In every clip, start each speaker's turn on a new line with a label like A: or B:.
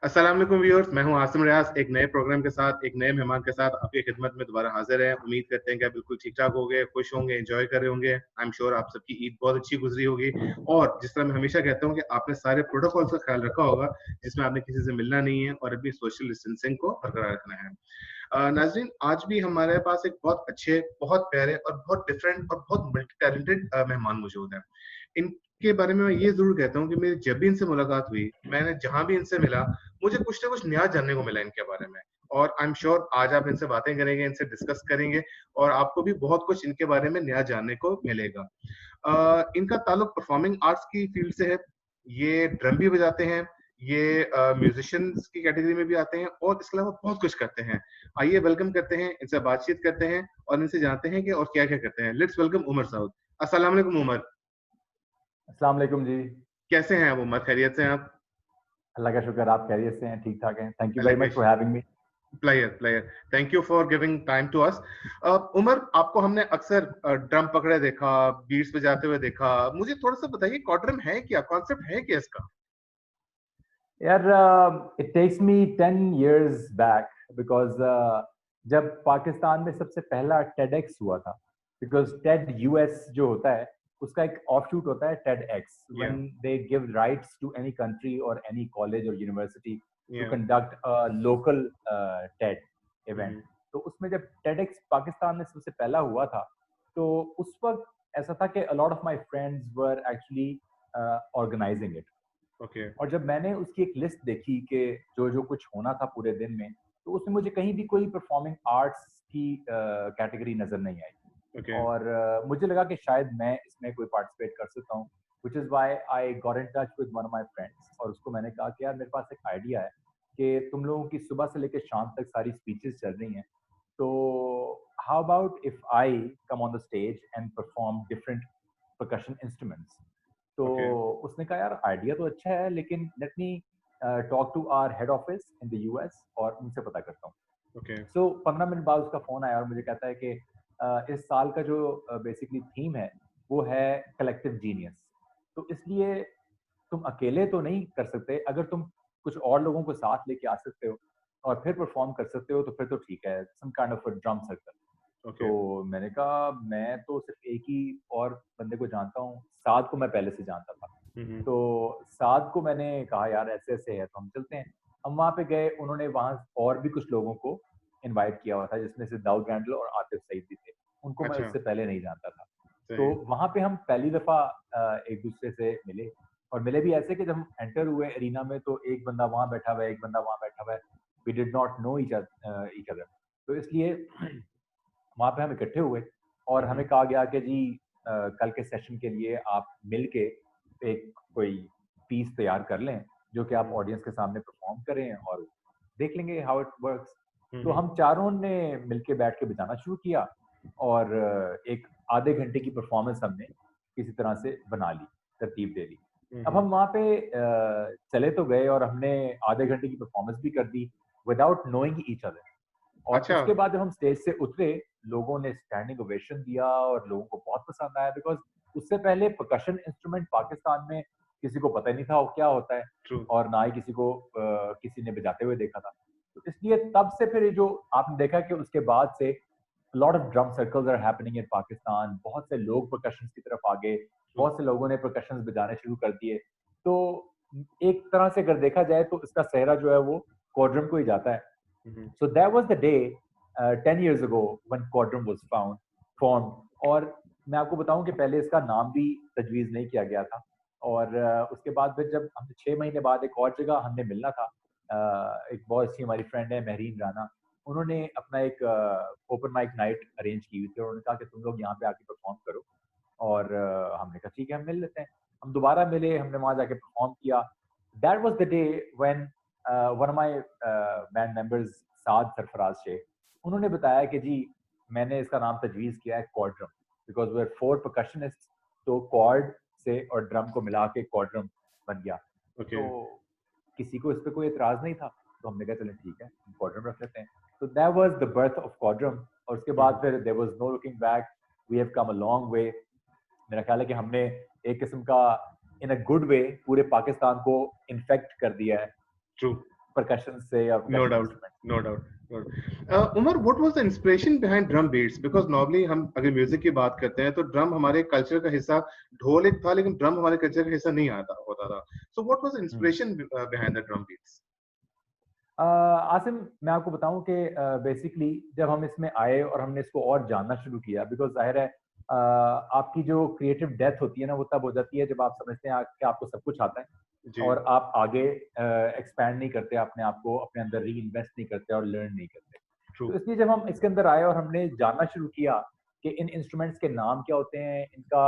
A: अस्सलाम वालेकुम व्यूअर्स, मैं हूं आसिम रियाज। एक नए प्रोग्राम के साथ, एक नए मेहमान के साथ आपकी खिदमत में दोबारा हाजिर है। उम्मीद करते हैं कि आप बिल्कुल ठीक-ठाक होंगे, खुश होंगे, एंजॉय कर रहे होंगे। आई एम श्योर आप सबकी ईद बहुत अच्छी गुजरी होगी और जिस तरह मैं हमेशा कहता हूं कि आपने सारे प्रोटोकॉल्स का ख्याल रखा होगा, जिसमें आपने किसी से मिलना नहीं है और अपनी सोशल डिस्टेंसिंग को बरकरार रखना है। नाज़रीन, आज भी हमारे पास एक बहुत अच्छे, बहुत प्यारे और बहुत डिफरेंट और बहुत मल्टी टैलेंटेड मेहमान मौजूद हैं। इनके बारे में मैं ये ज़रूर कहता हूँ कि मेरी जब भी इनसे मुलाकात हुई, मैंने जहाँ भी इनसे मिला, मुझे कुछ ना कुछ नया जानने को मिला इनके बारे में और आई एम श्योर आज आप इनसे बातें करेंगे, इनसे डिस्कस करेंगे और आपको भी बहुत कुछ इनके बारे में नया जानने को मिलेगा। इनका ताल्लुक परफॉर्मिंग आर्ट्स की फील्ड से है। ये ड्रम भी बजाते हैं, ये म्यूजिशियंस की कैटेगरी में भी आते हैं और इसके अलावा बहुत कुछ करते हैं। आइए वेलकम करते हैं, इनसे बातचीत करते हैं और इनसे जानते हैं कि और क्या-क्या करते हैं। Let's welcome Umar Saud. अस्सलाम वालेकुम उमर।
B: अस्सलाम वालेकुम जी।
A: कैसे हैं आप उमर? खैरियत से हैं आप?
B: अल्लाह का शुक्र, आप खैरियत से हैं, ठीक-ठाक हैं। थैंक यू
A: अल्लाह
B: वेरी
A: का
B: much for having me.
A: Player player thank you for giving time to us. Umar, आपको हमने अक्सर ड्रम पकड़े देखा, बीट्स बजाते हुए देखा। मुझे थोड़ा सा बताइए क्वाड्रम है क्या? कॉन्सेप्ट है क्या इसका?
B: यार it takes me 10 years back because जब पाकिस्तान में सबसे पहला टेडएक्स हुआ था, बिकॉज़ टेड यूएस जो होता है, उसका एक ऑफशूट होता है टेडएक्स
A: या
B: when they give rights to any country और एनी कॉलेज और यूनिवर्सिटी टू
A: या
B: conduct a local TED event.
A: Hmm,
B: तो उसमें जब टेडएक्स पाकिस्तान में सबसे पहला हुआ था, तो उस वक़्त ऐसा था कि a lot of my friends were actually organising it.
A: Okay
B: और जब मैंने उसकी एक लिस्ट देखी कि जो कुछ होना था पूरे दिन में, तो उसमें मुझे कहीं भी कोई परफॉर्मिंग आर्ट्स की कैटेगरी नज़र नहीं आई।
A: ओके
B: और मुझे लगा कि शायद मैं इसमें कोई पार्टिसिपेट कर सकता हूँ, which is why I got in touch with one of my friends और उसको मैंने कहा कि यार मेरे पास एक आइडिया है कि तुम लोगों की सुबह से लेकर शाम तक सारी स्पीचेज़ चल रही हैं, तो how about if I come on the stage and perform different percussion instruments. तो
A: ओके
B: उसने कहा यार आइडिया तो अच्छा है लेकिन let me talk to our head office in the US और उनसे पता करता हूँ।
A: ओके
B: सो 15 मिनट बाद उसका फ़ोन आया और मुझे कहता है कि इस साल का जो बेसिकली थीम है, वो है कलेक्टिव जीनियस। तो इसलिए तुम अकेले तो नहीं कर सकते, अगर तुम कुछ और लोगों को साथ लेके आ सकते हो और फिर परफ़ॉर्म कर सकते हो, तो फिर तो ठीक है, some kind of a drum circle.
A: Okay
B: तो मैंने कहा मैं तो सिर्फ़ एक ही और बंदे को जानता हूँ, साद को मैं पहले से जानता था।
A: हम्म,
B: तो साद को मैंने कहा यार ऐसे-ऐसे है तो हम चलते हैं। हम वहाँ पे गए, उन्होंने वहाँ और भी कुछ लोगों को इनवाइट किया हुआ था जिसमें से दाऊद गैंडल और आतिफ सईद भी थे। उनको मैं
A: अच्छा
B: उससे पहले नहीं जानता था। तो
A: सही
B: वहाँ पे हम पहली दफ़ा एक-दूसरे से मिले और मिले भी ऐसे कि जब हम एंटर हुए एरिना में तो एक बंदा वहाँ बैठा हुआ है, एक बंदा वहाँ बैठा हुआ है। We did not know each other. तो इसलिए वहाँ पे हम इकट्ठे हुए और
A: हम्म,
B: हमें कहा गया कि जी कल के सेशन के लिए आप मिलके एक कोई पीस तैयार कर लें, जो कि आप
A: हम्म,
B: ऑडियंस के सामने परफॉर्म करें और देख लेंगे हाउ इट वर्क्स। तो
A: हम्म,
B: हम चारों ने मिलके बैठ के बजाना शुरू किया और एक आधे घंटे की परफॉर्मेंस हमने किसी तरह से बना ली, तरतीब दे ली। अब
A: हम्म,
B: हम वहाँ पे चले तो गए और हमने आधे घंटे की परफॉर्मेंस भी कर दी विदाउट नोइंग ईच अदर। और
A: अच्छा
B: उसके बाद जब हम स्टेज से उतरे, लोगों ने स्टैंडिंग ओवेशन दिया और लोगों को बहुत पसंद आया बिकॉज़ उससे पहले परकशन इंस्ट्रूमेंट पाकिस्तान में किसी को पता ही नहीं था वो क्या होता है
A: ट्रू
B: और ना ही किसी को किसी ने बजाते हुए देखा था। तो इसलिए तब से फिर ये जो आपने देखा कि उसके बाद से lot of drum circles are happening in Pakistan, बहुत से लोग परकशंस की तरफ आ गए,
A: ट्रू
B: बहुत से लोगों ने परकशंस बजाने शुरू कर दिए। तो एक तरह से अगर देखा जाए तो इसका सेहरा जो है वो क्वाड्रम को ही जाता है।
A: हम्म,
B: So that was the day 10 years ago when Quadrum was formed. और मैं आपको बताऊं कि पहले इसका नाम भी तजवीज़ नहीं किया गया था और उसके बाद फिर जब हमने 6 महीने बाद एक और जगह हमने मिलना था। एक बहुत अच्छी हमारी फ्रेंड है महरीन राना, उन्होंने अपना एक ओपन माइक नाइट अरेंज की हुई थी और उन्होंने कहा कि तुम लोग यहाँ पे आके परफॉर्म करो और हमने कहा ठीक है हम मिल लेते हैं। हम दोबारा मिले, हमने वहाँ जाके परफॉर्म किया। That was the day when one of my band members Saad Sarfaraz Shaikh, उन्होंने बताया कि जी मैंने इसका नाम तजवीज़ किया है क्वाड्रम बिकॉज़ वी आर 4 परकशनिस्ट्स। तो क्वाड से और ड्रम को मिला के क्वाड्रम बन गया।
A: ओके
B: तो किसी को इस पे कोई एतराज़ नहीं था, तो हमने कहा चलें ठीक है, हम क्वाड्रम रख लेते हैं। तो that was the birth of Quadrum और उसके बाद फिर there was no looking back. We have come a long way. मेरा ख्याल है कि हमने एक किस्म का इन अ गुड वे पूरे पाकिस्तान को इन्फेक्ट कर दिया है।
A: ट्रू
B: परकशन से या
A: No
B: percussion
A: doubt,
B: instrument.
A: no doubt. No doubt. Umar, what was the inspiration behind drum beats? Because normally हम अगर म्यूजिक की बात करते हैं तो ड्रम हमारे कल्चर का हिस्सा, ढोल एक था लेकिन ड्रम हमारे कल्चर का हिस्सा नहीं आता होता था. So what was the inspiration behind the drum beats?
B: Asim, मैं आपको बताऊं कि बेसिकली जब हम इसमें आए और हमने इसको और जानना शुरू किया, बिकॉज जाहिर है आपकी जो क्रिएटिव डेथ होती है ना, वो तब हो जाती है जब आप समझते हैं कि आपको सब कुछ आता है और आप आगे एक्सपैंड नहीं करते अपने आप को, अपने अंदर री इन्वेस्ट नहीं करते और लर्न नहीं करते। तो इसलिए जब हम इसके अंदर आए और हमने जानना शुरू किया कि इन इंस्ट्रूमेंट्स के नाम क्या होते हैं, इनका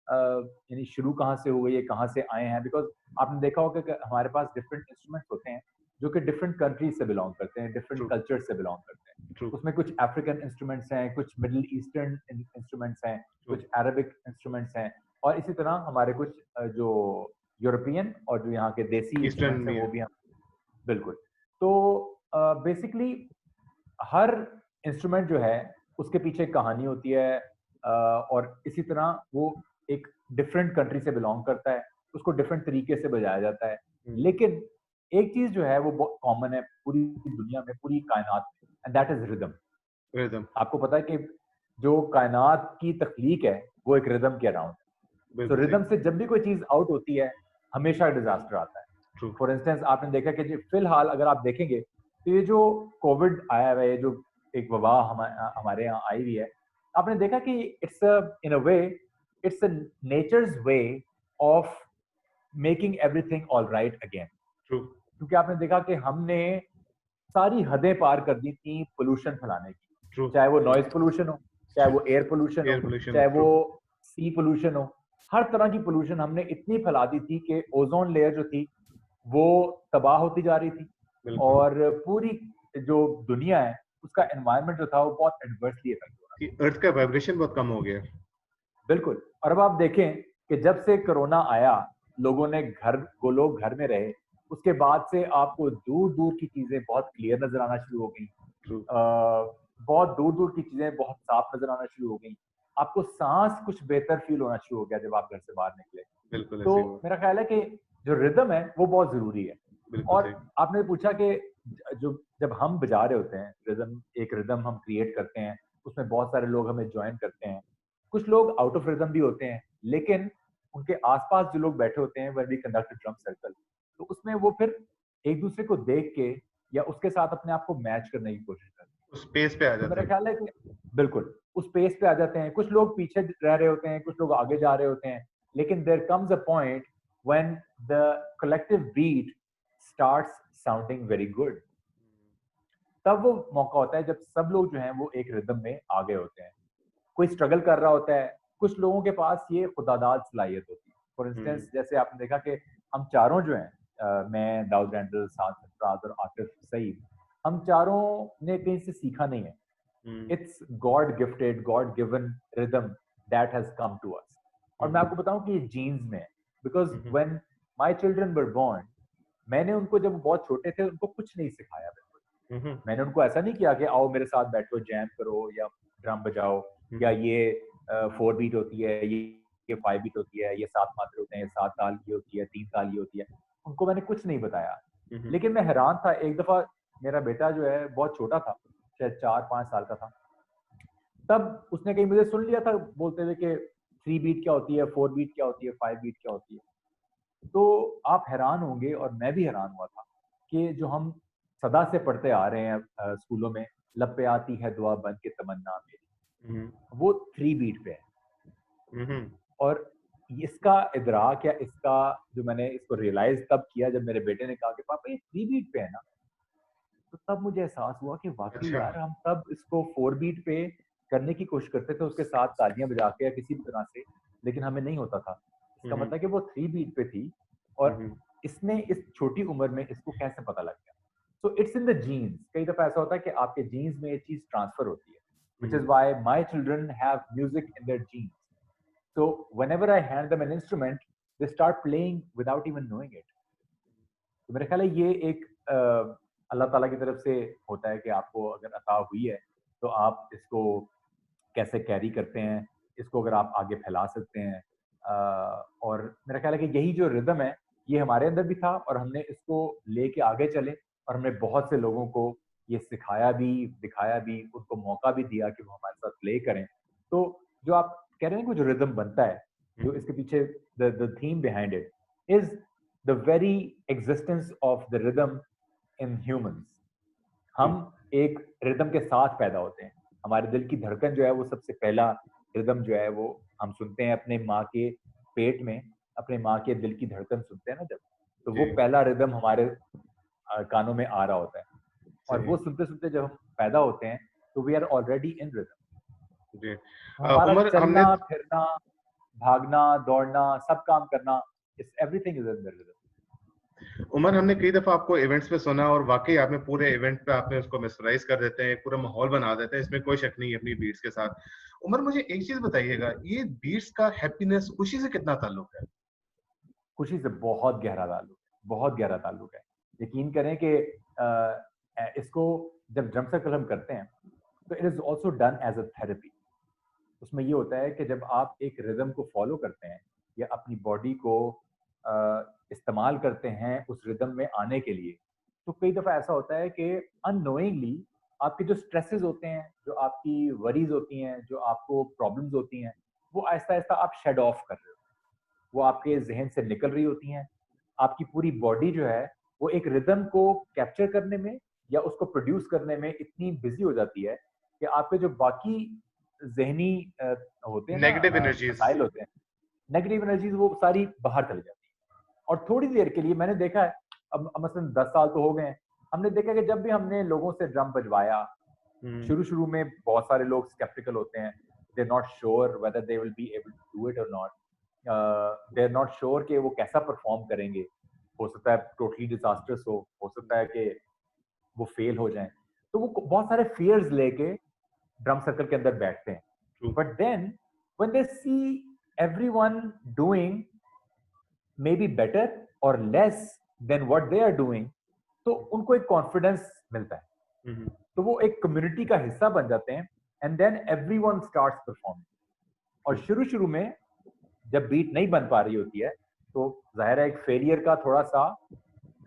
B: यानी शुरू कहाँ से हुई है, कहाँ से आए हैं, बिकॉज आपने देखा होगा कि हमारे पास डिफरेंट इंस्ट्रूमेंट्स होते हैं जो कि डिफरेंट कंट्रीज से बिलोंग करते हैं, डिफरेंट कल्चर से बिलोंग करते हैं। उसमें कुछ अफ्रीकन इंस्ट्रूमेंट्स हैं, कुछ मिडिल ईस्टर्न इंस्ट्रूमेंट्स हैं, कुछ अरबिक इंस्ट्रूमेंट्स हैं, और इसी तरह हमारे कुछ जो यूरोपियन और जो यहाँ के देसी इंस्ट्रूमेंट्स हैं वो भी हम बिल्कुल। तो बेसिकली हर इंस्ट्रूमेंट जो है उसके पीछे एक कहानी होती है, और इसी तरह वो एक डिफरेंट कंट्री से बिलोंग करता है, उसको डिफरेंट तरीके से बजाया जाता है। लेकिन एक चीज जो है वो बहुत कॉमन है पूरी दुनिया में, पूरी कायनात में, एंड दैट इज रिदम। आपको पता है कि जो कायनात की तख्लीक है वो एक रिदम के अराउंड है। तो रिदम से जब भी कोई चीज आउट होती है हमेशा डिजास्टर आता है। फॉर इंस्टेंस आपने देखा कि फिलहाल अगर आप देखेंगे तो ये जो कोविड आया हुआ है, जो एक वबा हमारे यहाँ आई हुई है, आपने देखा कि it's in a way it's a natures way of making everything all right again. क्योंकि आपने देखा कि हमने सारी हदें पार कर दी थी पोल्यूशन फैलाने की, चाहे वो नॉइज पोल्यूशन हो, चाहे वो एयर पोल्यूशन हो, चाहे वो सी पोल्यूशन हो, हर तरह की पोल्यूशन हमने इतनी फैला दी थी कि ओजोन लेयर जो थी वो तबाह होती जा रही थी, और पूरी जो दुनिया है उसका एनवायरनमेंट जो था वो बहुत एडवर्सली इफेक्ट हो रहा
A: था। अर्थ का वाइब्रेशन बहुत कम हो गया।
B: बिल्कुल। और अब आप देखें कि जब से कोरोना आया, लोग घर में रहे, उसके बाद से आपको दूर दूर की चीजें बहुत क्लियर नजर आना शुरू हो गई, बहुत दूर दूर की चीजें बहुत साफ नजर आना शुरू हो गई, आपको सांस कुछ बेहतर फील होना शुरू हो गया जब आप घर से बाहर निकले। तो मेरा ख्याल है कि जो रिदम है वो बहुत जरूरी है। और आपने पूछा कि जब हम बजा रहे होते हैं रिदम, एक रिदम हम क्रिएट करते हैं, उसमें बहुत सारे लोग हमें ज्वाइन करते हैं, कुछ लोग आउट ऑफ रिदम भी होते हैं, लेकिन उनके आसपास जो लोग बैठे होते हैं when we conduct drum circle, तो उसमें वो फिर एक दूसरे को देख के या उसके साथ अपने आप को मैच करने की कोशिश करते हैं,
A: उस स्पेस पे आ जाते हैं।
B: मेरा ख्याल है कि बिल्कुल उस स्पेस पे आ जाते हैं। कुछ लोग पीछे रह रहे होते हैं, कुछ लोग आगे जा रहे होते हैं, लेकिन there comes a point when the collective beat starts sounding very good. तब वो मौका होता है जब सब लोग जो हैं वो एक रिदम में आ गए होते हैं। कोई स्ट्रगल कर रहा होता है, कुछ लोगों के पास ये खुदादाद सलाहियत होती है। फॉर इंस्टेंस जैसे आपने देखा कि हम चारों जो हैं, मैं, दाऊद रैंडल, साद सरफराज और आतिफ सईद, हम चारों ने कहीं से सीखा नहीं है। It's God gifted, God given rhythm that has come to us. और मैं आपको बताऊं कि ये जीन्स में है, because when my children were born, मैंने उनको जब बहुत छोटे थे उनको कुछ नहीं सिखाया। बिल्कुल मैंने उनको ऐसा नहीं किया कि आओ मेरे साथ बैठो जैम करो या ड्रम बजाओ, या ये 4 बीट होती है, ये 5 बीट होती है, ये 7 मात्रे होते हैं, 7 ताल की होती है, 3 ताल की होती है। उनको मैंने कुछ नहीं बताया। लेकिन मैं हैरान था, एक दफा मेरा बेटा जो है बहुत छोटा था, शायद 4-5 साल का था, तब उसने कहीं मुझे सुन लिया था बोलते हुए कि 3 बीट क्या होती है, 4 बीट क्या होती है, 5 बीट क्या होती है। तो आप हैरान होंगे और मैं भी हैरान हुआ था कि जो हम सदा से पढ़ते आ रहे हैं स्कूलों में, लब पे आती है दुआ बन के तमन्ना मेरी, वो 3 बीट पे है। और इसका इदराक या इसका जो मैंने इसको रियलाइज तब किया जब मेरे बेटे ने कहा कि पापा ये 3 बीट पे है ना, तो तब मुझे एहसास हुआ कि वाकई यार हम तब इसको 4 बीट पे करने की कोशिश करते थे, उसके साथ तालियां बजा के या किसी भी तरह से, लेकिन हमें नहीं होता था। इसका मतलब कि वो 3 बीट पे थी और इसने इस छोटी उम्र में इसको कैसे पता लग गया। So it's in the genes. कई दफा ऐसा होता है कि आपके जीन्स में ये चीज ट्रांसफर होती है, which is why my children have music in their genes. So whenever I hand them an instrument, they start playing without even knowing it. तो मेरा ख्याल है ये एक अल्लाह ताला की तरफ से होता है कि आपको अगर अता हुई है तो आप इसको कैसे कैरी करते हैं, इसको अगर आप आगे फैला सकते हैं। और मेरा ख्याल है कि यही जो रिदम है ये हमारे अंदर भी था और हमने इसको लेके आगे चले और हमने बहुत से लोगों को ये सिखाया भी, दिखाया भी, उनको मौका भी दिया कि वो हमारे साथ प्ले करें। तो जो आप कह रहे हैं कि जो रिदम बनता है, जो इसके पीछे the theme behind it is the very existence of the rhythm in humans. हम एक रिदम के साथ पैदा होते हैं। हमारे दिल की धड़कन जो है वो सबसे पहला रिदम जो है वो हम सुनते हैं अपने माँ के पेट में, अपने माँ के दिल की धड़कन सुनते हैं ना जब, तो वो पहला रिदम हमारे कानों में आ रहा होता है। और वो सुनते सुनते जब हम पैदा होते हैं तो we are already in rhythm.
A: जी।
B: हमारा
A: उमर, हमने
B: चलना फिरना, भागना, दौड़ना, सब काम करना, everything is in the rhythm.
A: Umar, हमने कई दफा आपको इवेंट्स पे सुना और वाकई आपने पूरे इवेंट पे आपने उसको मिसराइज कर देते हैं, पूरा माहौल बना देते हैं, इसमें कोई शक नहीं है अपनी बीट्स के साथ। उमर, मुझे एक चीज बताइएगा, ये बीट्स का हैप्पीनेस, खुशी से कितना ताल्लुक है?
B: खुशी से बहुत गहरा ताल्लुक है, बहुत गहरा ताल्लुक है। यकीन करें कि इसको जब ड्रम सर्कल हम करते हैं तो it is also done as a therapy. उसमें ये होता है कि जब आप एक रिदम को फॉलो करते हैं या अपनी बॉडी को इस्तेमाल करते हैं उस रिदम में आने के लिए, तो कई दफ़ा ऐसा होता है कि अननोइंगली आपके जो स्ट्रेसेस होते हैं, जो आपकी वरीज होती हैं, जो आपको प्रॉब्लम्स होती हैं, वो आहिस्ता आहिस्ता आप शेड ऑफ कर रहे हो, वो आपके जहन से निकल रही होती हैं। आपकी पूरी बॉडी जो है वो एक रिदम को कैप्चर करने में या उसको प्रोड्यूस करने में इतनी बिजी हो जाती है कि आपके जो बाकी जहनी होते हैं ना,
A: नेगेटिव एनर्जीज।
B: मसाइल होते हैं, नेगेटिव एनर्जीज, वो सारी बाहर चली जाती है। और थोड़ी देर के लिए मैंने देखा है, अब मसलन 10 साल तो हो गए हैं, हमने देखा कि जब भी हमने लोगों से ड्रम बजवाया, शुरू शुरू में बहुत सारे लोग स्केप्टिकल होते हैं, they are not sure whether they will be able to do it और not, they are not sure कि वो कैसा परफॉर्म करेंगे। हो सकता है टोटली डिजास्टर्स हो सकता है कि वो फेल हो जाएं, तो वो बहुत सारे फियर्स लेके ड्रम सर्कल के अंदर बैठते हैं। But then when they see everyone doing maybe better or less than what they are doing, तो उनको एक कॉन्फिडेंस मिलता है, तो वो एक कम्युनिटी का हिस्सा बन जाते हैं, and then everyone starts performing. और शुरू शुरू में जब बीट नहीं बन पा रही होती है तो जाहिर है एक फेलियर का थोड़ा सा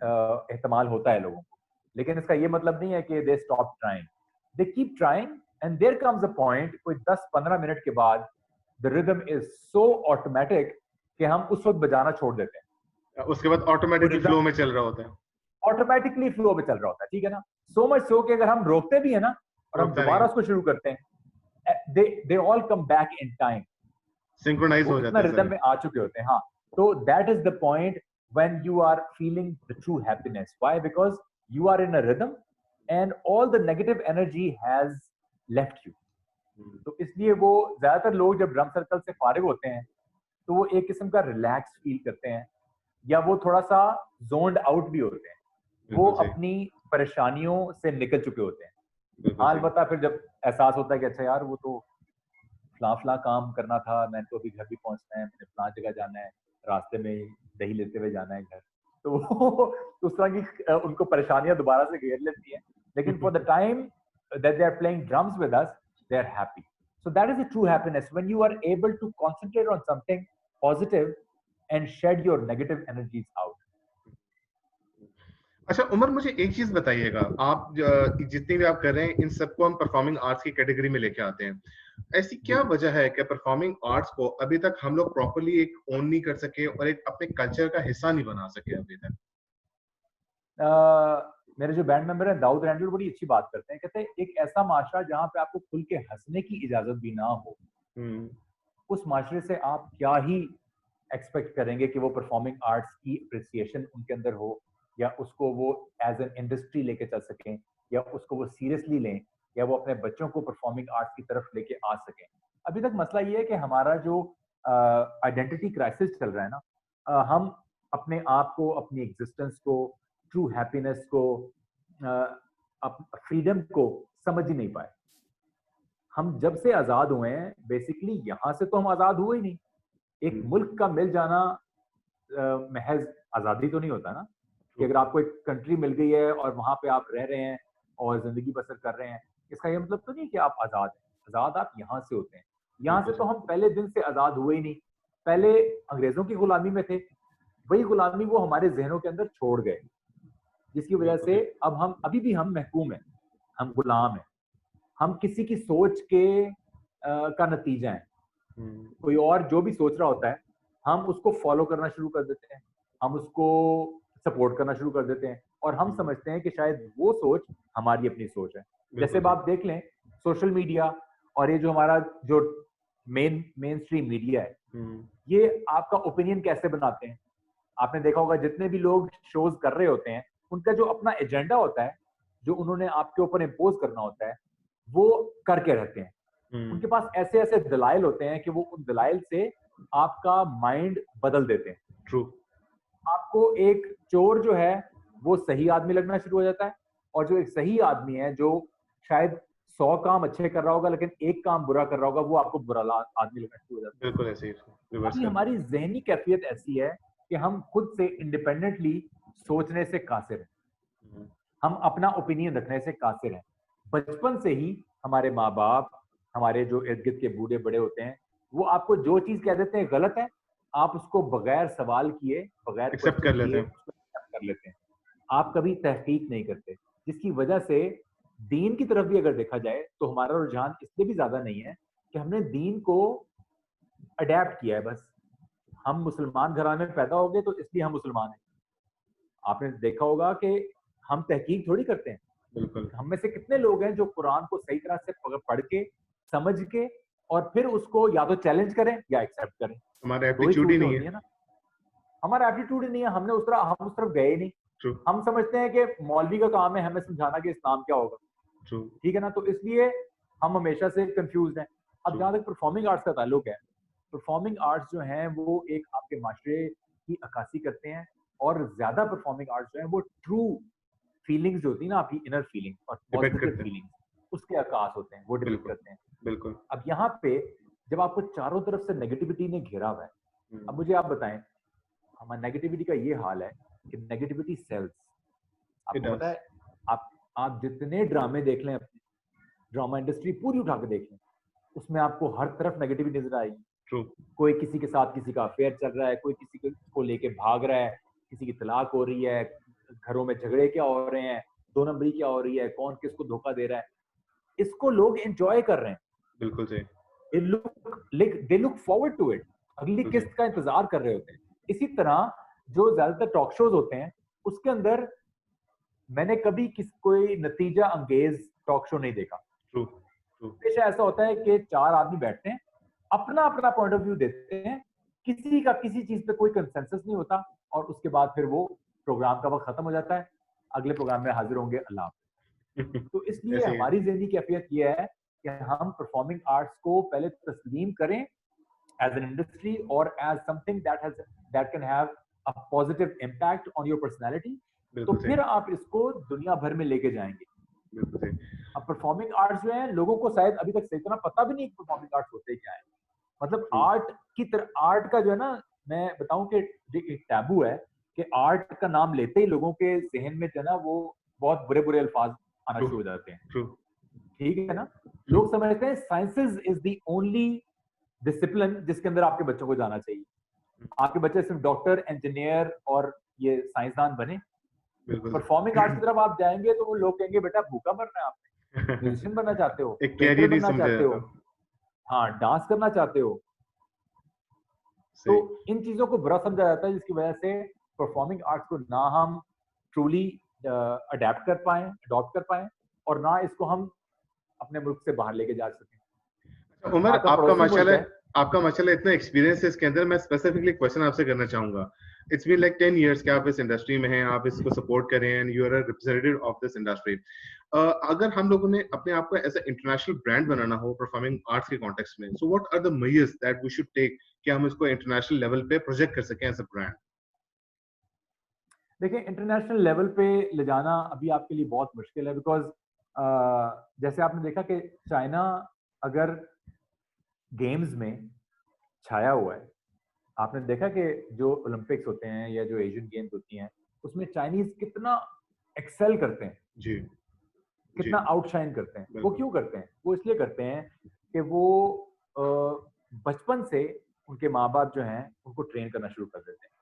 B: एहतमाल होता है लोगों को, लेकिन इसका ये मतलब नहीं है कि they stop trying, they keep trying, and there comes a point कोई 10-15 मिनट के बाद the rhythm is so automatic कि हम उस वक्त बजाना छोड़ देते हैं।
A: उसके बाद ऑटोमेटिकली फ्लो में चल रहा होता है,
B: ऑटोमेटिकली फ्लो में चल रहा होता है, ठीक है ना। सो मच सो कि अगर हम रोकते भी है ना और हम दोबारा उसको शुरू करते हैं, they all come back in time,
A: synchronise हो जाते हैं,
B: रिदम में आ चुके होते हैं। हाँ, तो that is the point when you are feeling the true happiness. Why? Because you are in a rhythm and all the negative energy has left you. तो इसलिए वो ज्यादातर लोग जब ड्रम सर्कल से फारिग होते हैं तो वो एक किस्म का रिलैक्स फील करते हैं, या वो थोड़ा सा जोन्ड आउट भी होते हैं, वो अपनी परेशानियों से निकल चुके होते हैं। अलबत्ता फिर जब एहसास होता है कि अच्छा यार वो तो फला काम करना था, मैंने तो अभी घर भी पहुंचना है, मैंने फला जगह जाना है, रास्ते में दही लेते हुए जाना है घर, तो उस तरह की उनको परेशानियां दोबारा से घेर लेती हैं। लेकिन for the time that they are playing drums with us, they are happy. So that is the true happiness, when you are able to concentrate on something positive and shed your negative energies out.
A: अच्छा उमर, मुझे एक चीज बताइएगा, आप जितनी भी आप कर रहे हैं इन सबको हम परफॉर्मिंग आर्ट्स की कैटेगरी में लेके आते हैं, ऐसी क्या वजह है कि परफॉर्मिंग आर्ट्स को अभी तक हम लोग प्रॉपर्ली एक ओन नहीं कर सके और एक अपने कल्चर का हिस्सा नहीं बना सके अभी तक?
B: मेरे जो बैंड मेंबर हैं दाऊद रैंडल बड़ी अच्छी बात करते हैं, कहते हैं एक ऐसा माशरा जहां पे आपको खुल के हंसने की इजाजत भी ना हो, उस माशरे से आप क्या ही एक्सपेक्ट करेंगे कि वो परफॉर्मिंग आर्ट्स की अप्रिसिएशन उनके अंदर हो, या उसको वो एज एन इंडस्ट्री लेके चल सकें, या उसको वो सीरियसली लें, या वो अपने बच्चों को परफॉर्मिंग आर्ट्स की तरफ लेके आ सकें। अभी तक मसला ये है कि हमारा जो आइडेंटिटी क्राइसिस चल रहा है ना, हम अपने आप को, अपनी एग्जिस्टेंस को, ट्रू हैप्पीनेस को, फ्रीडम को समझ ही नहीं पाए। हम जब से आजाद हुए हैं, बेसिकली यहाँ से तो हम आजाद हुए ही नहीं। एक मुल्क का मिल जाना महज आजादी तो नहीं होता ना, कि अगर आपको एक कंट्री मिल गई है और वहां पे आप रह रहे हैं और जिंदगी बसर कर रहे हैं, इसका ये मतलब तो नहीं कि आप आजाद हैं। आजाद आप यहाँ से होते हैं। यहाँ से तो हम पहले दिन से आजाद हुए ही नहीं, पहले अंग्रेजों की गुलामी में थे, वही गुलामी वो हमारे जहनों के अंदर छोड़ गए। जिसकी वजह से अब हम अभी भी हम महकूम हैं, हम गुलाम हैं, हम किसी की सोच के का नतीजा है। कोई और जो भी सोच रहा होता है हम उसको फॉलो करना शुरू कर देते हैं, हम उसको सपोर्ट करना शुरू कर देते हैं और हम समझते हैं कि शायद वो सोच हमारी अपनी सोच है। जैसे अब आप देख लें सोशल मीडिया और ये जो हमारा जो मेन स्ट्रीम मीडिया है, ये आपका ओपिनियन कैसे बनाते हैं। आपने देखा होगा जितने भी लोग शोज कर रहे होते हैं उनका जो अपना एजेंडा होता है, जो उन्होंने आपके ऊपर इम्पोज करना होता है, वो करके रहते हैं। उनके पास ऐसे ऐसे दलाइल होते हैं कि वो उन दलाइल से आपका माइंड बदल देते हैं।
A: ट्रू।
B: आपको एक चोर जो है वो सही आदमी लगना शुरू हो जाता है और जो एक सही आदमी है जो शायद 100 काम अच्छे कर रहा होगा लेकिन एक काम बुरा कर रहा होगा, वो आपको बुरा आदमी लगना शुरू हो जाता है।
A: बिल्कुल ऐसे ही
B: अभी हमारी जहनी कैफियत ऐसी है कि हम खुद से इंडिपेंडेंटली सोचने से कासिर हैं, हम अपना ओपिनियन रखने से कासिर हैं। बचपन से ही हमारे माँ बाप, हमारे जो इर्द गिर्द के बूढ़े बड़े होते हैं, वो आपको जो चीज कह देते हैं गलत है, आप उसको बगैर सवाल किए, बगैर
A: एक्सेप्ट कर लेते हैं,
B: कर लेते हैं। आप कभी तहकीक नहीं करते, जिसकी वजह से दीन की तरफ भी अगर देखा जाए तो हमारा रुझान इसलिए भी ज्यादा नहीं है कि हमने दीन को अडेप्ट किया है। बस हम मुसलमान घराने में पैदा हो गए तो इसलिए हम मुसलमान हैं। आपने देखा होगा कि हम तहकीक थोड़ी करते हैं।
A: बिल्कुल।
B: हम में से कितने लोग हैं जो कुरान को सही तरह से पढ़ के, समझ के और फिर उसको या तो चैलेंज करें या एक्सेप्ट करें।
A: हमारा एप्टीट्यूड ही नहीं है
B: ना, हमारा एप्टीट्यूड ही नहीं है। हम उस तरफ गए नहीं।
A: True.
B: हम समझते हैं कि मौलवी का काम है हमें समझाना कि इस्लाम क्या होगा।
A: True.
B: ठीक है ना, तो इसलिए हम हमेशा से कंफ्यूज हैं। अब जहां तक परफॉर्मिंग आर्ट्स का ताल्लुक है, परफॉर्मिंग आर्ट्स जो हैं वो एक आपके माशरे की अक्कासी करते हैं और ज्यादा परफॉर्मिंग आर्ट्स जो हैं वो ट्रू फीलिंग्स जो होती है ना, आपकी इनर फीलिंग और पॉजिटिव फीलिंग्स, उसके आकाश होते हैं, वो डिपिक्ट करते हैं।
A: बिल्कुल।
B: अब यहाँ पे जब आपको चारों तरफ से नेगेटिविटी ने घेरा हुआ है, अब मुझे आप बताएं, हमारा नेगेटिविटी का ये हाल है कि नेगेटिविटी सेल्स। आपको पता है, आप जितने ड्रामे देख लें, अपनी ड्रामा इंडस्ट्री पूरी उठा के देख लें, उसमें आपको हर तरफ नेगेटिविटी नजर आएगी।
A: True.
B: कोई किसी के साथ किसी का अफेयर चल रहा है, कोई किसी को लेके भाग रहा है, किसी की तलाक हो रही है, घरों में झगड़े क्या हो रहे हैं, 2 नंबरी क्या हो रही है, कौन किसको धोखा दे रहा है, इसको लोग एंजॉय कर रहे हैं।
A: बिल्कुल सही।
B: They look forward to it, अगली किस्त का इंतजार कर रहे होते हैं। इसी तरह जो ज्यादातर टॉक शोज होते हैं उसके अंदर मैंने कभी कोई नतीजा अंगेज टॉक शो नहीं देखा। हमेशा ऐसा होता है कि 4 आदमी बैठते हैं, अपना अपना पॉइंट ऑफ व्यू देते हैं, किसी का किसी चीज पे कोई कंसेंसस नहीं होता और उसके बाद फिर वो प्रोग्राम का वक्त खत्म हो जाता है, अगले प्रोग्राम में हाजिर होंगे अल्लाह। तो इसलिए हमारी ज़िंदगी की कैफियत ये है कि हम परफॉर्मिंग आर्ट्स को पहले तस्लीम करें एज एन इंडस्ट्री और as something that can have a positive impact on your personality, तो फिर आप इसको दुनिया भर में लेके जाएंगे। अब परफॉर्मिंग आर्ट्स जो है, लोगों को शायद अभी तक सही तरह पता भी नहीं परफॉर्मिंग आर्ट्स होते क्या है। मतलब आर्ट की तरह, आर्ट का जो है ना, मैं बताऊं कि एक टैबू है कि आर्ट का नाम लेते ही लोगों के जहन में जो है ना वो बहुत बुरे बुरे अल्फाज आना शुरू हो जाते हैं। ठीक है ना, लोग समझते हैं sciences is the only discipline जिसके अंदर आपके बच्चों को जाना चाहिए। आपके बच्चे सिर्फ डॉक्टर, इंजीनियर और ये साइंसदान बने। परफॉर्मिंग आर्ट्स की तरफ आप जाएंगे तो वो लोग कहेंगे बेटा भूखा मरना है आपने, म्यूजिशियन बनना चाहते हो, पेंटर बनना चाहते हो, हाँ डांस करना चाहते हो। तो इन चीजों को बुरा समझा जाता है, जिसकी वजह से परफॉर्मिंग आर्ट्स को ना हम ट्रूली अडेप्ट कर पाए, अडॉप्ट कर पाए, और ना इसको हम अपने मुल्क से बाहर लेके जा सकें।
A: उमर, आपका माशाल्लाह इतना एक्सपीरियंस है इसके अंदर। मैं स्पेसिफिकली क्वेश्चन आपसे करना चाहूंगा। इट्स बीन लाइक 10 इयर्स कि आप इस इंडस्ट्री में हैं, आप इसको सपोर्ट कर रहे हैं, you are a representative of this industry. अगर हम लोगों ने अपने आप को ऐसा इंटरनेशनल ब्रांड बनाना हो परफॉर्मिंग आर्ट्स के कॉन्टेक्स्ट में, so what are the measures that we should take कि हम इसको इंटरनेशनल लेवल पे प्रोजेक्ट कर सकें एज अ ब्रांड?
B: देखिए, इंटरनेशनल लेवल पे ले जाना अभी आपके लिए बहुत मुश्किल है, बिकॉज जैसे आपने देखा कि चाइना अगर गेम्स में छाया हुआ है, आपने देखा कि जो ओलंपिक्स होते हैं या जो एशियन गेम्स होती हैं उसमें चाइनीज कितना एक्सेल करते हैं
A: जी,
B: कितना आउटशाइन करते हैं। वो क्यों करते हैं? वो इसलिए करते हैं कि वो बचपन से उनके माँ बाप जो हैं उनको ट्रेन करना शुरू कर देते हैं।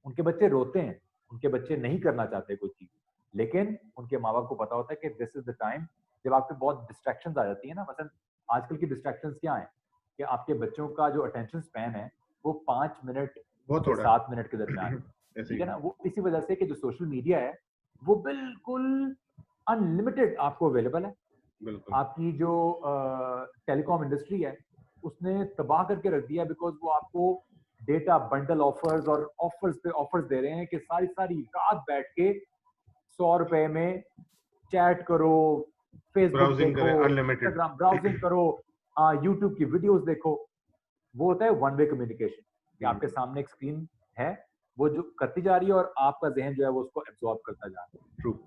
B: उनके बच्चे रोते हैं, उनके बच्चे नहीं करना चाहते कोई चीज, लेकिन उनके माँ बाप को पता होता है कि दिस इज द टाइम जब आपके बहुत डिस्ट्रैक्शंस आ जाती है ना। मतलब आजकल की डिस्ट्रैक्शंस क्या है कि आपके बच्चों का जो अटेंशन स्पैन है वो 5 मिनट
A: बहुत
B: से
A: थोड़ा
B: 7 मिनट के दरमियान है,
A: ऐसे
B: ठीक
A: ही
B: है ना। वो इसी वजह से कि जो सोशल मीडिया है वो बिल्कुल अनलिमिटेड आपको अवेलेबल है।
A: बिल्कुल
B: आपकी जो टेलीकॉम इंडस्ट्री है उसने तबाह करके रख दिया, बिकॉज वो आपको डेटा बंडल ऑफर्स और ऑफर्स पे ऑफर्स दे रहे हैं कि सारी सारी रात बैठ के 100 रुपए में चैट करो, फेसबुक
A: ब्राउजिंग
B: देखो,
A: करें अनलिमिटेड।
B: इंस्टाग्राम ब्राउजिंग करो, यूट्यूब की वीडियोस देखो। वो होता है वन वे कम्युनिकेशन कि आपके सामने एक स्क्रीन है, वो जो करती जा रही है और आपका जहन जो है वो उसको एब्जॉर्ब करता जा रहा है।
A: ट्रू।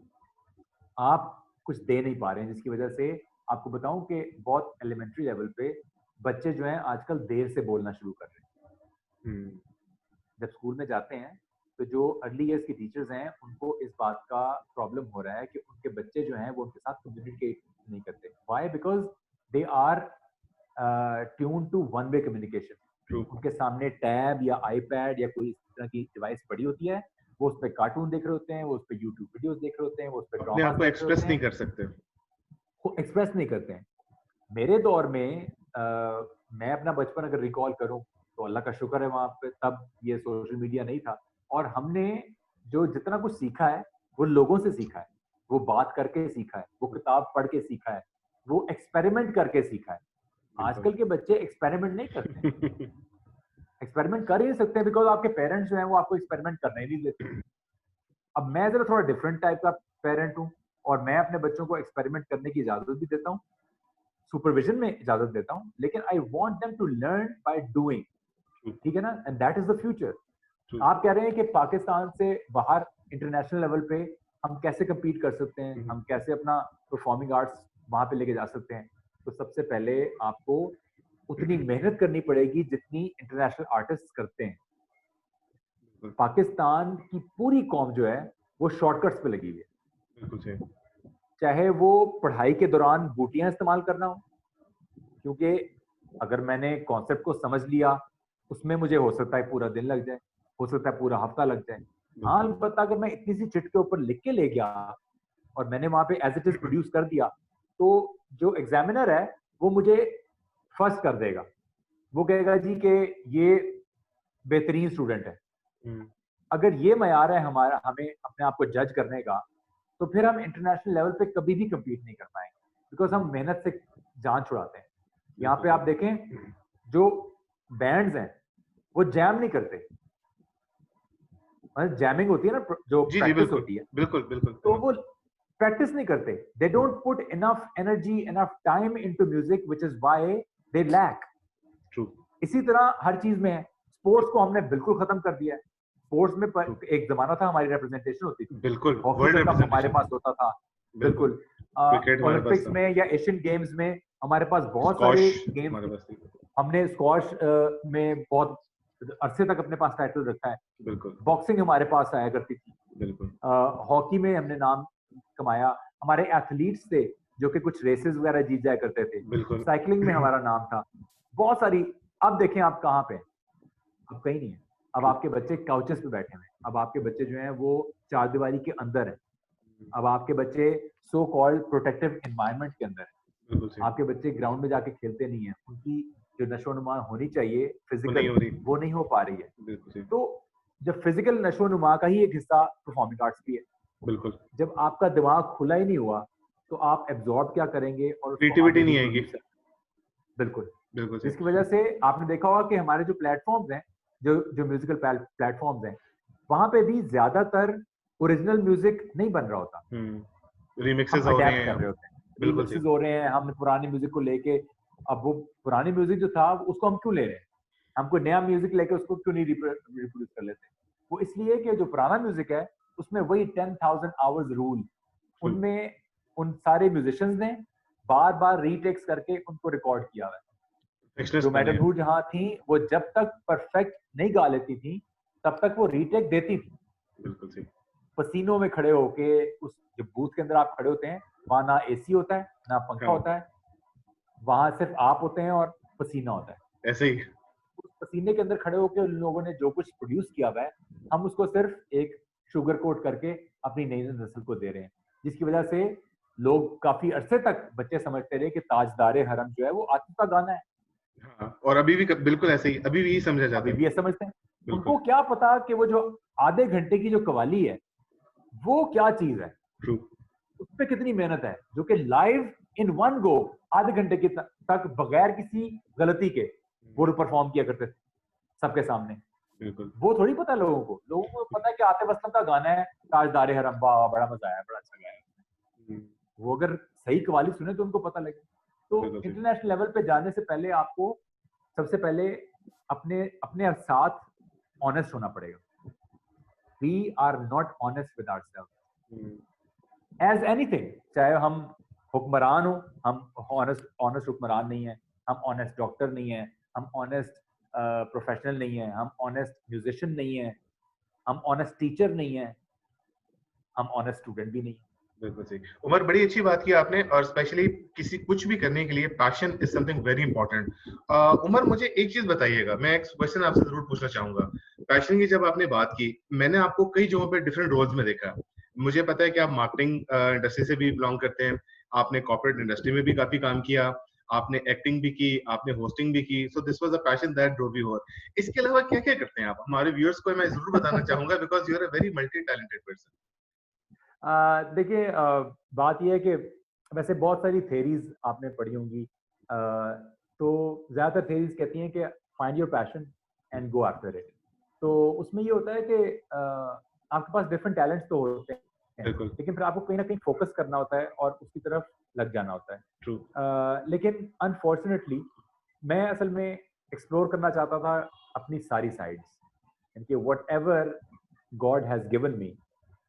B: आप कुछ दे नहीं पा रहे हैं, जिसकी वजह से आपको बताऊं कि बहुत एलिमेंट्री लेवल पे बच्चे जो हैं आजकल देर से बोलना शुरू कर रहे हैं। जब स्कूल में जाते हैं तो जो अर्ली ईयर्स के टीचर्स हैं उनको इस बात का प्रॉब्लम हो रहा है कि उनके बच्चे जो हैं वो उनके साथ कम्युनिकेट नहीं करते। Why? Because they are tuned to one way communication.
A: True.
B: उनके सामने टैब या आईपैड या कोई इस तरह की डिवाइस पड़ी होती है, वो उस पर कार्टून देख रहे होते हैं, वो उस पर यूट्यूब वीडियोस देख रहे होते हैं, वो उस पर
A: अपने
B: ड्रामा
A: आप को
B: देख रहे
A: एक्सप्रेस
B: होते
A: नहीं
B: हैं,
A: कर सकते।
B: वो एक्सप्रेस नहीं करते हैं। मेरे दौर में मैं अपना बचपन अगर रिकॉल करूं तो अल्लाह का शुक्र है वहां पे तब ये सोशल मीडिया नहीं था, और हमने जो जितना कुछ सीखा है वो लोगों से सीखा है, वो बात करके सीखा है, वो किताब पढ़ के सीखा है, वो एक्सपेरिमेंट करके सीखा है। आजकल के बच्चे एक्सपेरिमेंट नहीं करते हैं, एक्सपेरिमेंट कर ही नहीं सकते बिकॉज आपके पेरेंट्स जो हैं वो आपको एक्सपेरिमेंट करने ही नहीं देते। अब मैं जरा थोड़ा डिफरेंट टाइप का पेरेंट हूँ और मैं अपने बच्चों को एक्सपेरिमेंट करने की इजाजत भी देता हूँ, सुपरविजन में इजाजत देता हूँ, लेकिन I want them to learn by doing, ठीक है ना, and that is the future. आप कह रहे हैं कि पाकिस्तान से बाहर इंटरनेशनल लेवल पे हम कैसे compete कर सकते हैं, हम कैसे अपना परफॉर्मिंग आर्ट्स वहां पे लेके जा सकते हैं। तो सबसे पहले आपको उतनी मेहनत करनी पड़ेगी जितनी इंटरनेशनल आर्टिस्ट करते हैं। पाकिस्तान की पूरी कौम जो है वो शॉर्टकट्स पे लगी हुई है,
A: बिल्कुल सही।
B: चाहे वो पढ़ाई के दौरान बूटियां इस्तेमाल करना हो, क्योंकि अगर मैंने कॉन्सेप्ट को समझ लिया उसमें मुझे हो सकता है पूरा दिन लग जाए, हो सकता है पूरा हफ्ता लग जाए। हाँ, अलबत्ता अगर मैं इतनी सी चिट के ऊपर लिख के ले गया और मैंने वहां पे एज इट इज प्रोड्यूस कर दिया, तो जो एग्जामिनर है वो मुझे फर्स्ट कर देगा, वो कहेगा जी कि ये बेहतरीन स्टूडेंट है। अगर ये मयार है हमारा हमें अपने आप को जज करने का, तो फिर हम इंटरनेशनल लेवल पे कभी भी compete नहीं कर पाएंगे, बिकॉज हम मेहनत से जान छुड़ाते हैं। यहाँ पे आप देखें जो बैंड्स हैं वो जैम नहीं करते, मतलब जैमिंग होती है ना, जो
A: जी जी
B: प्रैक्टिस
A: बिल्कुल
B: होती है,
A: बिल्कुल बिल्कुल।
B: तो वो प्रैक्टिस नहीं करते। They don't put enough energy enough time into music, which is why they lack.
A: True.
B: इसी तरह हर चीज में है। स्पोर्ट्स को हमने बिल्कुल खत्म कर दिया है। स्पोर्ट्स में एक जमाना था हमारी रिप्रेजेंटेशन होती थी,
A: बिल्कुल
B: हॉकी
A: वर्ल्ड
B: वर्ल्ड कप हमारे
A: रिप्रेजेंटेशन।
B: पास होता था,
A: बिल्कुल।
B: बिल्कुल।
A: क्रिकेट हमारे पास
B: ओलंपिक्स
A: था।
B: में या एशियन गेम्स में हमारे पास बहुत
A: स्कॉश
B: सारे गेम्स
A: हमारे
B: थे।
A: पास थी।
B: हमने स्क्वाश में बहुत अरसे तक अपने पास टाइटल रखा है।
A: बिल्कुल
B: बॉक्सिंग हमारे पास आया करती थी,
A: बिल्कुल।
B: हॉकी में हमने नाम कमाया, हमारे एथलीट्स थे जो कि कुछ रेसेस वगैरह जीत जाया करते थे,
A: बिल्कुल।
B: साइकिलिंग में हमारा नाम था, बहुत सारी। अब देखें आप कहाँ पे, अब कहीं नहीं है। अब आपके बच्चे काउचेस पे बैठे हुए हैं, अब आपके बच्चे जो हैं वो चार दीवारी के अंदर है, अब आपके बच्चे सो कॉल्ड प्रोटेक्टिव एनवायरनमेंट के अंदर है, आपके बच्चे ग्राउंड में जाके खेलते नहीं है, उनकी जो नशोनुमा होनी चाहिए फिजिकल वो नहीं हो पा रही है। तो जब फिजिकल नशोनुमा का ही एक हिस्सा परफॉर्मिंग आर्ट्स भी है,
A: बिल्कुल।
B: जब आपका दिमाग खुला ही नहीं हुआ तो आप एब्जॉर्ब क्या करेंगे और उसको
A: क्रिएटिविटी
B: आगे
A: नहीं आएगी।
B: रिप्रोड्यूस। बिल्कुल
A: बिल्कुल
B: जिसकी वजह से आपने देखा होगा कि हमारे जो प्लेटफॉर्म्स हैं, जो जो म्यूजिकल प्लेटफॉर्म्स हैं, वहां पे भी ज्यादातर ओरिजिनल म्यूजिक नहीं बन रहा होता, हम
A: रिमिक्सेस हो रहे
B: अडेप्ट कर
A: हैं।
B: रहे होते हैं,
A: बिल्कुल
B: रिमिक्सेस हो रहे हैं, हम पुरानी म्यूजिक को लेके। अब वो पुरानी म्यूजिक जो था उसको हम क्यों ले रहे हैं, हम कोई नया म्यूजिक लेके उसको क्यों नहीं रिप्रोड्यूस कर लेते? वो इसलिए कि जो पुराना म्यूजिक है उसमें वही 10,000 आवर्स रूल, उनमें उन सारे म्यूजिशियंस ने बार बार रीटेक्स करके उनको रिकॉर्ड किया हुआ है। जो मैडम नूर जहां थी वो जब तक परफेक्ट नहीं गा लेती थी तब तक वो रीटेक देती थी।
A: बिल्कुल सही।
B: पसीनों में खड़े होके, उस जो बूथ के अंदर आप खड़े होते हैं वहां ना एसी होता है ना पंखा होता है, वहां सिर्फ आप होते हैं और पसीना होता है।
A: ऐसे ही
B: उस पसीने के अंदर खड़े होकर उन लोगों ने जो कुछ प्रोड्यूस किया हुआ है, हम उसको सिर्फ एक शुगर कोट करके अपनी नई नस्ल को दे रहे हैं, जिसकी वजह से लोग काफी अरसे तक बच्चे समझते रहे कि ताजदारे हरम जो है वो आतिफ का गाना है।
A: हाँ, और अभी भी बिल्कुल ऐसे ही, अभी भी यही समझा जाता
B: अभी
A: है।
B: भी ये समझते हैं।
A: बिल्कुल
B: उनको क्या पता कि वो जो आधे घंटे की जो कवाली है वो क्या चीज है,
A: ट्रू।
B: उस पर कितनी मेहनत है, जो कि लाइव इन वन गो आधे घंटे की तक बगैर किसी गलती के वो परफॉर्म किया करते थे सबके सामने।
A: बिल्कुल
B: वो थोड़ी पता है लोगों को पता है कि आतिफ असलम का गाना है ताजदारे हरम, वाह बड़ा मजा आया, बड़ा अच्छा गाया। वो अगर सही कवाली सुने तो उनको पता लगे। तो
A: बिल्कुल सही।
B: इंटरनेशनल लेवल पे जाने से पहले आपको सबसे पहले अपने अपने साथ ऑनेस्ट होना पड़ेगा। We are not honest with ourselves as anything, चाहे हम हुक्मरान हो, हम ऑनेस्ट ऑनेस्ट हुक्मरान नहीं है, हम ऑनेस्ट डॉक्टर नहीं है, हम ऑनेस्ट प्रोफेशनल नहीं है, हम ऑनेस्ट म्यूजिशियन नहीं है, हम ऑनेस्ट टीचर नहीं है, हम ऑनेस्ट स्टूडेंट भी नहीं है।
A: बिल्कुल सही। उमर, बड़ी अच्छी बात की आपने, और स्पेशली किसी कुछ भी करने के लिए passion is something very important. Umar, मुझे एक चीज बताइएगा, मैं एक क्वेश्चन आपसे जरूर पूछना चाहूंगा। पैशन की जब आपने बात की, मैंने आपको कई जगहों पे डिफरेंट रोल्स में देखा। मुझे पता है कि आप मार्केटिंग इंडस्ट्री से भी बिलोंग करते हैं, आपने कॉर्पोरेट इंडस्ट्री में भी काफी काम किया, आपने एक्टिंग भी की, आपने होस्टिंग भी की, so this was a passion that drove you और इसके अलावा क्या क्या करते हैं आप? हमारे व्यूअर्स को मैं जरूर बताना चाहूंगा, because you are a very multi talented person.
B: देखिए, बात यह है कि वैसे बहुत सारी थेरीज आपने पढ़ी होंगी। तो ज़्यादातर थेरीज कहती हैं कि find your passion and go after it. तो उसमें ये होता है कि आपके पास डिफरेंट टैलेंट्स तो होते हैं,
A: बिल्कुल
B: लेकिन फिर आपको कहीं ना कहीं फोकस करना होता है और उसकी तरफ लग जाना होता है।
A: ट्रू।
B: लेकिन अनफॉर्चुनेटली मैं असल में एक्सप्लोर करना चाहता था अपनी सारी साइड्स, यानी कि what ever God has given me,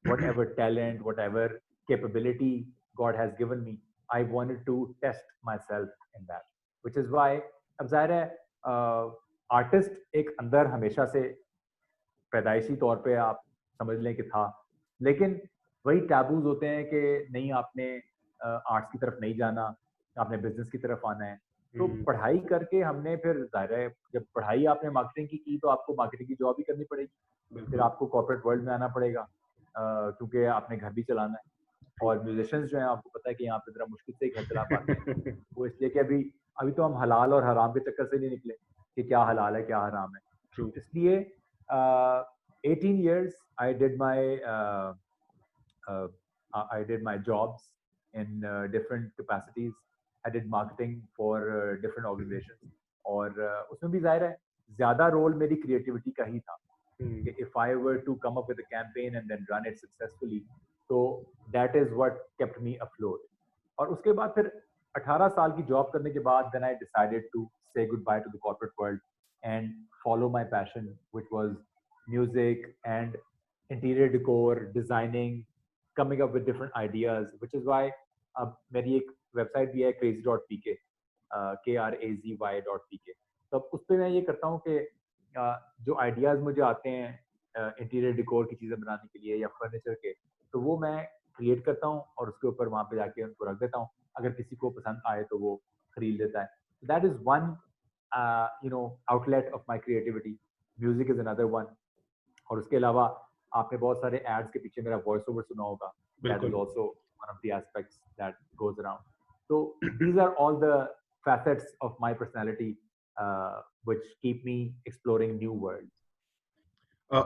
B: whatever talent, whatever capability God has given me, I wanted to test myself in that, which is why अब जाहिर है आर्टिस्ट एक अंदर हमेशा से पैदाइशी तौर पे आप समझ लें कि था, लेकिन वही टैबूज होते हैं कि नहीं, आपने आर्ट्स की तरफ नहीं जाना, आपने बिजनेस की तरफ आना है। तो पढ़ाई करके हमने फिर जाहिर है जब पढ़ाई आपने मार्केटिंग की तो आपको मार्केटिंग की जॉब ही करनी पड़ेगी, फिर आपको कॉर्पोरेट वर्ल्ड में आना पड़ेगा, क्योंकि आपने घर भी चलाना है। और म्यूजिशियंस जो हैं आपको पता है कि यहाँ पे जरा मुश्किल से ही घर चला पाते हैं। वो इसलिए कि अभी अभी तो हम हलाल और हराम के चक्कर से नहीं निकले कि क्या हलाल है क्या हराम है।
A: ट्रू।
B: इसलिए 18 years I did my jobs in different capacities. I did marketing for different organizations, और उसमें भी जाहिर है ज्यादा रोल मेरी क्रिएटिविटी का ही था कि if I were to come up with a campaign and then run it successfully, तो that is what kept me afloat. और उसके बाद फिर 18 साल की जॉब करने के बाद then I decided to say goodbye to the corporate world and follow my passion, which was music and interior decor, designing, coming up with different ideas, which is why अब मेरी एक वेबसाइट भी है crazy.pk, KRAZY.pk। तो अब उस पर मैं ये करता हूँ कि जो आइडियाज़ मुझे आते हैं इंटीरियर डिकोर की चीज़ें बनाने के लिए या फर्नीचर के, तो वो मैं क्रिएट करता हूँ और उसके ऊपर वहाँ पे जाके उनको रख देता हूँ। अगर किसी को पसंद आए तो वो खरीद लेता है। That is one outlet of my creativity. Music is another one. और उसके अलावा आपने बहुत सारे एड्स के पीछे मेरा वॉइस ओवर सुना होगा। दैट इज
A: बिल्कुल।
B: Also one of the aspects that goes around. तो these are all the facets of my personality which keep me exploring new worlds.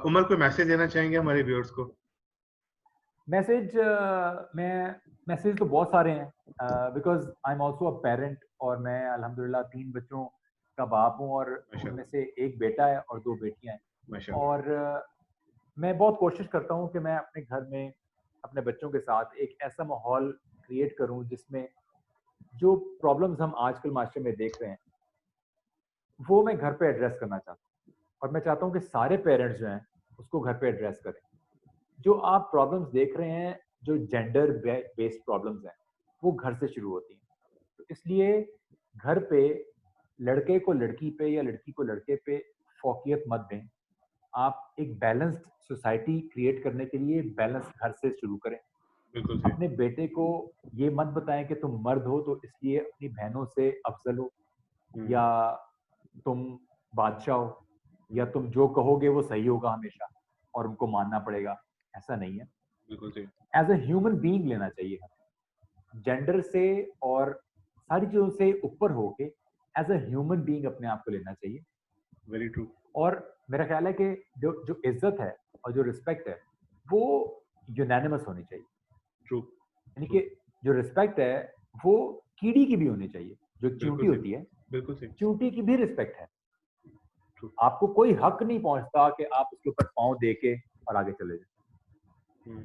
A: Umar, कोई मैसेज देना चाहेंगे हमारे व्यूअर्स को?
B: मैसेज मैं मैसेज तो बहुत सारे हैं because I am also a parent, और मैं अल्हम्दुलिल्लाह 3 बच्चों का बाप हूँ, और उनमें से एक बेटा है और 2 बेटियां हैं। और मैं बहुत कोशिश करता हूँ कि मैं अपने घर में अपने बच्चों के साथ एक ऐसा माहौल क्रिएट करूँ जिसमें जो प्रॉब्लम्स हम आजकल माशरे में देख रहे हैं वो मैं घर पे एड्रेस करना चाहता हूँ। और मैं चाहता हूँ कि सारे पेरेंट्स जो हैं उसको घर पे एड्रेस करें। जो आप प्रॉब्लम्स देख रहे हैं, जो जेंडर बेस्ड प्रॉब्लम्स हैं, वो घर से शुरू होती हैं। तो इसलिए घर पे लड़के को लड़की पे या लड़की को लड़के पे फोकियत मत दें। आप एक बैलेंस्ड सोसाइटी क्रिएट करने के लिए बैलेंस घर से शुरू करें।
A: बिल्कुल सही।
B: अपने बेटे को ये मत बताएं कि तुम मर्द हो तो इसलिए अपनी बहनों से अफजल हो, या तुम बादशाह हो, या तुम जो कहोगे वो सही होगा हमेशा और उनको मानना पड़ेगा। ऐसा नहीं है।
A: बिल्कुल सही।
B: एज अ ह्यूमन बीइंग लेना चाहिए, जेंडर से और सारी चीजों से ऊपर होके एज अ ह्यूमन बीइंग अपने आप को लेना चाहिए।
A: Very true.
B: और मेरा ख्याल है कि जो जो इज्जत है और जो रिस्पेक्ट है वो यूनानिमस होनी चाहिए।
A: ट्रू।
B: यानी
A: ट्रू।
B: कि जो रिस्पेक्ट है वो कीड़ी की भी होनी चाहिए, जो
A: बिल्कुल
B: चींटी
A: सही।
B: होती है,
A: बिल्कुल सही।
B: चींटी की भी रिस्पेक्ट है।
A: ट्रू।
B: आपको कोई हक नहीं पहुंचता कि आप उसके ऊपर पाँव दे के और आगे चले जाए,
A: हम्म।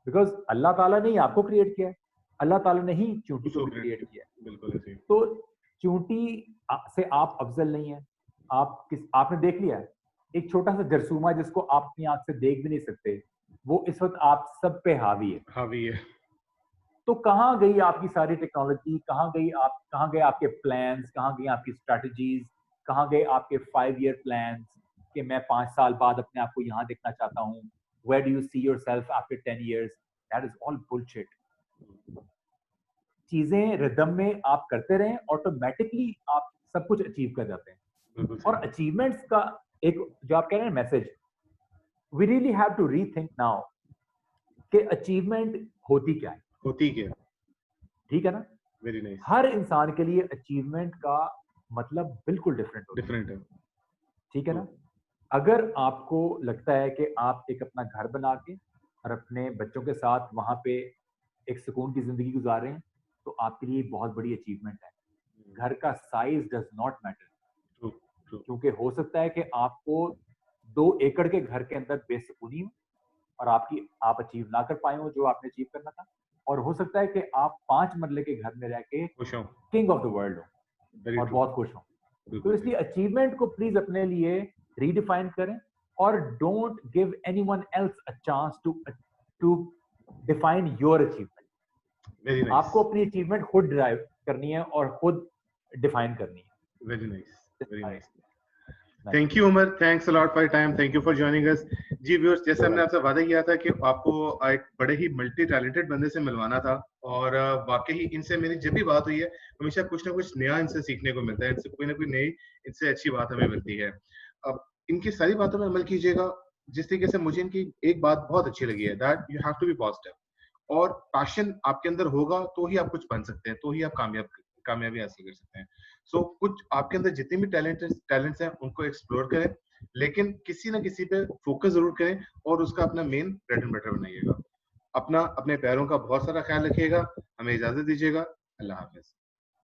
B: बिकॉज अल्लाह ताला ने ही आपको क्रिएट किया है, अल्लाह ताला ने ही चींटी को
A: उसको
B: भी
A: ग्रेट
B: क्रिएट
A: किया।
B: किया है।
A: बिल्कुल ऐसे ही।
B: तो चींटी से आप अफजल नहीं है। आपने देख लिया है, एक छोटा सा जरसूमा जिसको आप अपनी आंख से देख भी नहीं सकते, वो इस वक्त आप सब पे हावी है।
A: हावी है।
B: तो कहाँ गई आपकी सारी टेक्नोलॉजी, कहाँ गए आपके प्लान्स, कहाँ गई आपकी स्ट्रेटजीज, कहाँ गए आपके 5 ईयर प्लान्स कि मैं 5 साल बाद अपने आप को यहाँ देखना चाहता हूँ, where do you see yourself after 10 years? That is all bullshit. चीजें रिदम में आप करते रहें, ऑटोमेटिकली आप सब कुछ अचीव कर जाते हैं।
A: बिल्कुल
B: और
A: सही।
B: अचीवमेंट्स का एक जो आप कह रहे हैं message, we really have to rethink now कि अचीवमेंट होती क्या है।
A: होती क्या।
B: ठीक है ना?
A: Very nice.
B: हर इंसान के लिए अचीवमेंट का मतलब बिल्कुल डिफरेंट होता है।
A: डिफरेंट है।
B: ठीक है
A: ट्रू।
B: ना? अगर आपको लगता है कि आप एक अपना घर बना के और अपने बच्चों के साथ वहां पे एक सुकून की जिंदगी गुजार रहे हैं, तो आपके लिए बहुत बड़ी अचीवमेंट है। घर का size does not matter,
A: true. True.
B: क्योंकि हो सकता है कि आपको 2 एकड़ के घर के अंदर बेसुकूनी हो और आप अचीव ना कर पाए हो जो आपने अचीव करना था, और हो सकता है कि आप 5 मरले के घर में रह के
A: खुश हूँ।
B: किंग ऑफ द वर्ल्ड हो
A: वेरी
B: और
A: ट्रू।
B: बहुत खुश हो। तो
A: बिल्कुल सही।
B: इसलिए अचीवमेंट को प्लीज अपने लिए रीडिफाइन करें, और don't give anyone else a chance to define your achievement.
A: Very nice.
B: आपको अपनी अचीवमेंट खुद ड्राइव करनी है और खुद डिफाइन करनी है।
A: Very nice. Very nice.
B: Nice.
A: Thank you Umar, thanks a lot for your time, thank you for joining us. जी व्यूअर्स, जैसे हमने आपसे वादा किया था कि आपको एक बड़े ही मल्टी टैलेंटेड बंदे से मिलवाना था, और वाकई इनसे मेरी जब भी बात हुई है हमेशा कुछ ना कुछ नया इनसे सीखने को मिलता है, इनसे कोई ना कोई नई, इनसे अच्छी बात हमें मिलती है। अब इनकी सारी बातों में अमल कीजिएगा। जिस तरीके से मुझे इनकी एक बात बहुत अच्छी लगी है, that you have to be positive, और पैशन आपके अंदर होगा तो ही आप कुछ बन सकते हैं, तो ही आप कामयाबी हासिल कर सकते हैं। सो कुछ आपके अंदर जितने भी टैलेंट्स हैं उनको एक्सप्लोर करें, लेकिन किसी ना किसी पे फोकस जरूर करें, और उसका अपना मेन ब्रेड एंड बटर बनाइएगा। अपने पैरों का बहुत सारा ख्याल रखिएगा। हमें इजाजत दीजिएगा। अल्लाह हाफिज।